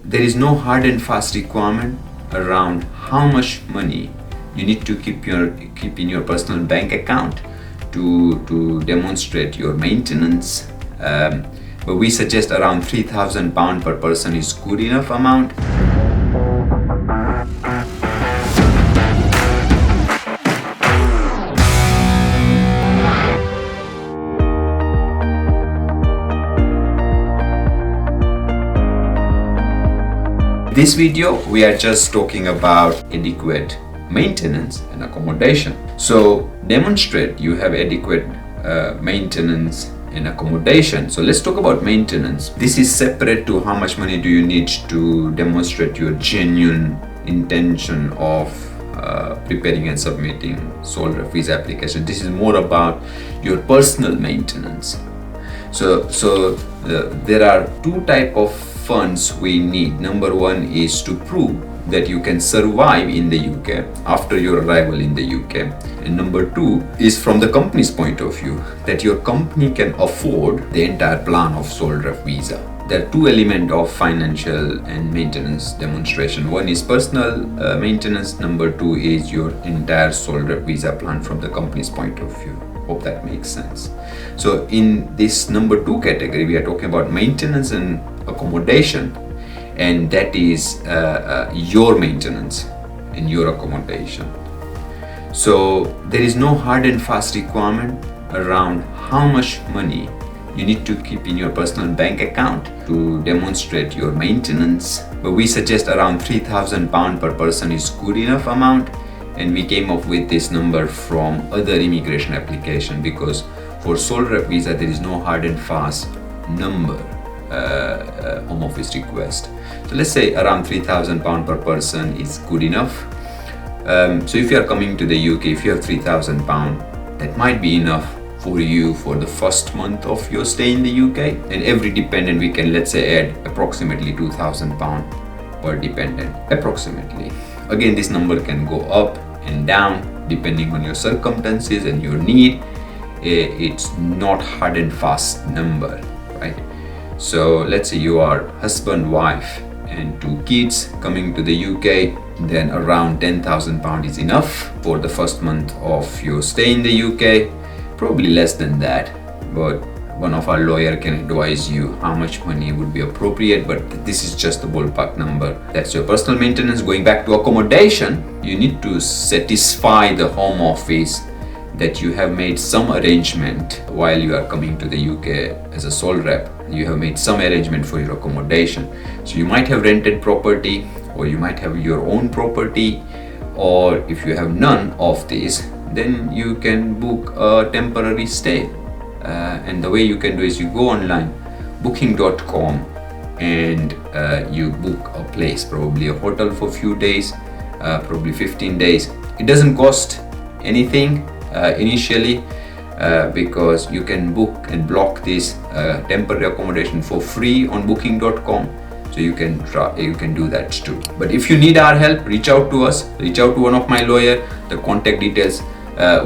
there is no hard and fast requirement around how much money you need to keep in your personal bank account to demonstrate your maintenance. But we suggest around £3,000 per person is good enough amount. This video we are just talking about adequate maintenance and accommodation. So demonstrate you have adequate maintenance and accommodation. So let's talk about maintenance. This is separate to how much money do you need to demonstrate your genuine intention of preparing and submitting SolRef visa application. This is more about your personal maintenance. So there are two types of funds we need. Number one is to prove that you can survive in the UK after your arrival in the UK, and number two is from the company's point of view, that your company can afford the entire plan of SolRef visa. There are two elements of financial and maintenance demonstration. One is personal maintenance, number two is your entire SolRef visa plan from the company's point of view. Hope that makes sense. So in this number two category, we are talking about maintenance and accommodation, and that is your maintenance and your accommodation. So there is no hard and fast requirement around how much money you need to keep in your personal bank account to demonstrate your maintenance, but we suggest around £3,000 per person is good enough amount, and we came up with this number from other immigration application, because for SolRef visa there is no hard and fast number home office request. So let's say around £3,000 per person is good enough. So if you are coming to the UK, if you have £3,000, that might be enough for you for the first month of your stay in the UK. And every dependent we can, let's say, add approximately £2,000 per dependent, approximately. Again, this number can go up and down depending on your circumstances and your need. It's not hard and fast number, right? So let's say you are husband, wife and two kids coming to the UK, then around £10,000 is enough for the first month of your stay in the UK. Probably less than that, but one of our lawyer can advise you how much money would be appropriate, but this is just the ballpark number. That's your personal maintenance. Going back to accommodation, you need to satisfy the home office that you have made some arrangement while you are coming to the UK as a sole rep. You have made some arrangement for your accommodation. So you might have rented property, or you might have your own property, or if you have none of these, then you can book a temporary stay. And the way you can do is you go online, booking.com, and you book a place, probably a hotel for a few days, probably 15 days. It doesn't cost anything initially, because you can book and block this temporary accommodation for free on booking.com. So you can do that too. But if you need our help, reach out to us, reach out to one of my lawyer. The contact details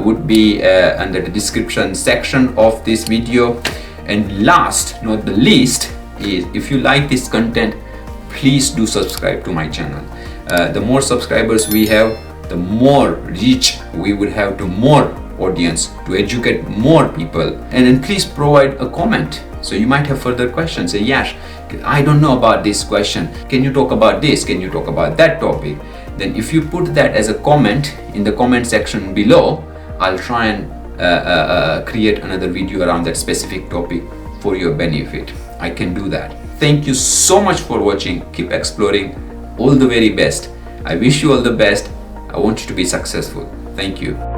would be under the description section of this video. And last not the least is, if you like this content, please do subscribe to my channel. The more subscribers we have, the more reach we would have to more audience, to educate more people. And then please provide a comment. So you might have further questions. Say, Yash, I don't know about this question. Can you talk about this? Can you talk about that topic? Then if you put that as a comment in the comment section below, I'll try and create another video around that specific topic for your benefit. I can do that. Thank you so much for watching. Keep exploring. All the very best. I wish you all the best. I want you to be successful. Thank you.